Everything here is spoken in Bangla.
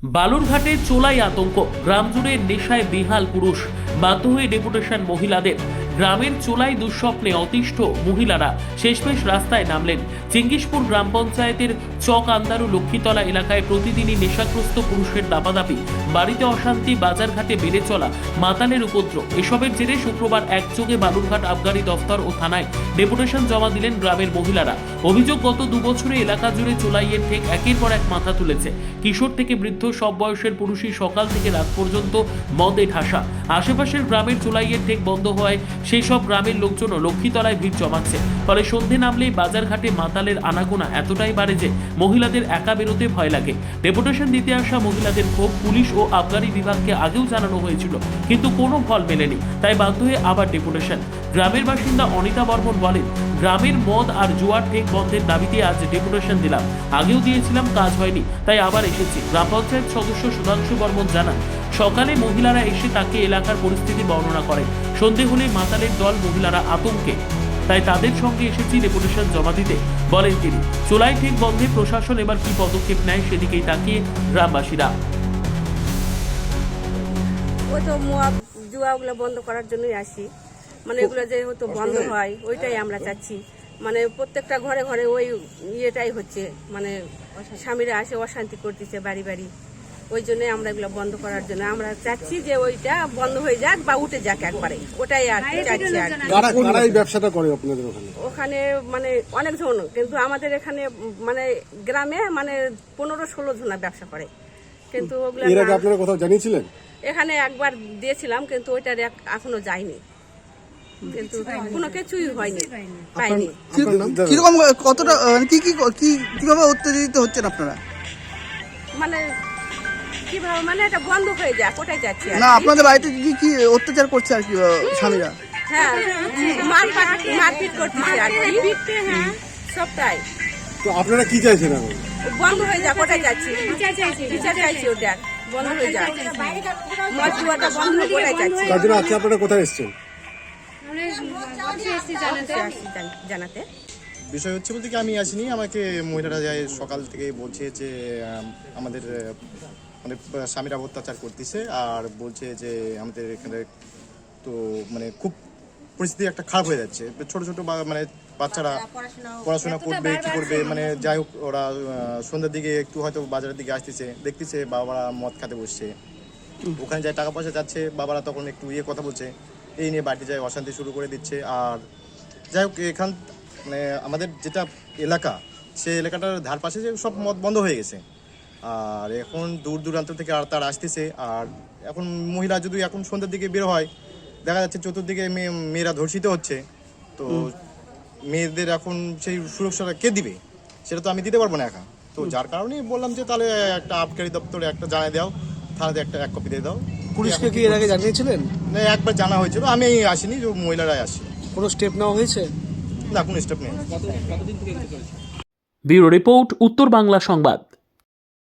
বালুরঘাটে চোলাই আতঙ্ক, গ্রাম জুড়ে নেশায় বেহাল পুরুষ, বাধ্য হয়ে ডেপুটেশন মহিলাদের। গ্রামের চোলাই দুঃস্বপ্নে অতিষ্ঠ মহিলারা শেষমেশ রাস্তায় নামলেন। চেঙ্গিসপুর গ্রাম পঞ্চায়েতের চক আন্দারু লক্ষ্মীতলা এলাকায় প্রতিদিনই নেশাগ্রস্ত পুরুষের দাপাদাপি, বাড়িতে অশান্তি, বাজারঘাটে বেড়ে চলা মাতালের উপদ্রব। এসবের জেরে শুক্রবার একযোগে বালুরঘাট আবগারি দফতর ও থানায় ডেপুটেশন জমা দিলেন গ্রামের মহিলারা। অভিযোগ, গত 2 বছরে এলাকা জুড়ে চোলাইয়ের ঠেক একের পর এক মাথা তুলেছে। কিশোর থেকে বৃদ্ধ সব বয়সের পুরুষই সকাল থেকে রাত পর্যন্ত মদে ঠাসা। আশেপাশের গ্রামের চোলাইয়ের ঠেক বন্ধ হওয়ায় সেই সব গ্রামের লোকজনও লক্ষ্মীতলায় ভিড় জমাচ্ছে। ফলে সন্ধে নামলেই বাজারঘাটে মাতালের আনাগোনা এতটাই বাড়ে যে মহিলাদের একা বেরোতে ভয় লাগে। ডেপুটেশন দিতে আসা মহিলাদের ক্ষোভ পুলিশ ও আবগারি বিভাগকে আগেও জানানো হয়েছিল, কিন্তু কোনো ফল মেলেনি। তাই বাধ্য হয়ে আবার ডেপুটেশন। গ্রামের বাসিন্দা অনিতা বর্মন বলেন, গ্রামের মদ আর জুয়ার ঠেক বন্ধের দাবিতে আজ ডেপুটেশন দিলাম। আগেও দিয়েছিলাম, কাজ হয়নি, তাই আবার এসেছি। গ্রাম পঞ্চায়েত সদস্য সুধাংশু বর্মন জানান, সকালে মহিলারা এসে তাকে এলাকার পরিস্থিতি বর্ণনা করেন। সন্ধে হলে মাতালের দল, মহিলারা আতঙ্কে, তাই তাদের সঙ্গে এসেছি ডেপুটেশন জমা দিতে, বলেন তিনি। চোলাই ঠেক বন্ধে প্রশাসন এবার কি পদক্ষেপ নেয় সেদিকেই তাকিয়ে গ্রামবাসীরা। ওই তো জুয়াগুলো বন্ধ করার জন্যই আসি, মানে এগুলো যে হয়তো বন্ধ হয় ওইটাই আমরা চাচ্ছি। মানে প্রত্যেকটা ঘরে ঘরে ওই ইয়েটাই হচ্ছে, মানে স্বামীরা আসে অশান্তি করতেছে বাড়ি বাড়ি। ওই জন্য আমরা এগুলো বন্ধ করার জন্য আমরা চাচ্ছি যে ওইটা বন্ধ হয়ে যাক বা উঠে যাক একবারে, ওটাই আর চাচ্ছি। আর কারা এই ব্যবসাটা করে আপনাদের ওখানে? ওখানে মানে অনেকজন, কিন্তু আমাদের এখানে মানে গ্রামে মানে 15-16 জনা ব্যবসা করে, কিন্তু ওগুলো এর আগে আপনারা কোথাও জানিয়েছিলেন? এখানে একবার দিয়েছিলাম, কিন্তু ওইটার এখনো যায়নি, কিন্তু কোনো কিছুই হয়নি, পাইনি। কিরকম কতটা কিভাবে উত্তেজিত হচ্ছেন আপনারা? মানে কিভাবে মানে এটা বন্ধ হয়ে যায়, কোথায় যাচ্ছি আর না, কি। আপনাদের বাড়িতে কি অত্যাচার করছে আর কি স্বামীরা? হ্যাঁ, মারপিট করতেছে আর কি, সবটাই। তো আপনারা কি চাইছেন এখন? বন্ধ হয়ে যায়, কোথায় যাচ্ছি, বিচার চাইছি, ওটা বন্ধ হয়ে যায়, মদ জুয়াটা বন্ধ হয়ে কোথায় যাচ্ছি। তার জন্য আজকে আপনারা কোথায় এসেছেন? জানাতে বিষয় হচ্ছে বলতে কি, আমি আসিনি, আমাকে মহিলারা যায় সকাল থেকে বলছে যে আমাদের মানে স্বামীরা অত্যাচার করতেছে, আর বলছে যে আমাদের এখানে তো মানে খুব পরিস্থিতি একটা খারাপ হয়ে যাচ্ছে। ছোট ছোট মানে বাচ্চারা পড়াশোনা করবে কি করবে, মানে যাই হোক, ওরা সন্ধ্যার দিকে একটু হয়তো বাজারের দিকে আসতেছে, দেখতেছে বাবারা মদ খাতে বসছে, ওখানে যায় টাকা পয়সা যাচ্ছে, বাবারা তখন একটু কথা বলছে, এই নিয়ে বাড়িতে যায় অশান্তি শুরু করে দিচ্ছে। আর যাই হোক, এখান মানে আমাদের যেটা এলাকা, সেই এলাকাটার ধার পাশে যে সব মদ বন্ধ হয়ে গেছে, আর এখন দূর দূরান্ত থেকে আর তার আসতেছে। আর এখন মহিলা যদি এখন সন্ধ্যার দিকে বের হয়, দেখা যাচ্ছে চতুর্দিকে মেয়েরা ধর্ষিত হচ্ছে। তো মেয়েদের এখন সেই সুরক্ষাটা কে দিবে? সেটা তো আমি দিতে পারবো না একা। তো যার কারণেই বললাম যে তাহলে একটা আবগারি দপ্তরে একটা জানাই দাও, থানাতে এক কপি দিয়ে দাও। পুলিশকে কি এর আগে জানিয়েছিলেন? না, একবার জানা হয়েছিল, আমি আসিনি, যে মহিলারাই আসি। কোনো স্টেপ নেওয়া হয়েছে? না, কোনো স্টেপ নেই। ব্যুরো রিপোর্ট, উত্তর বাংলা সংবাদ।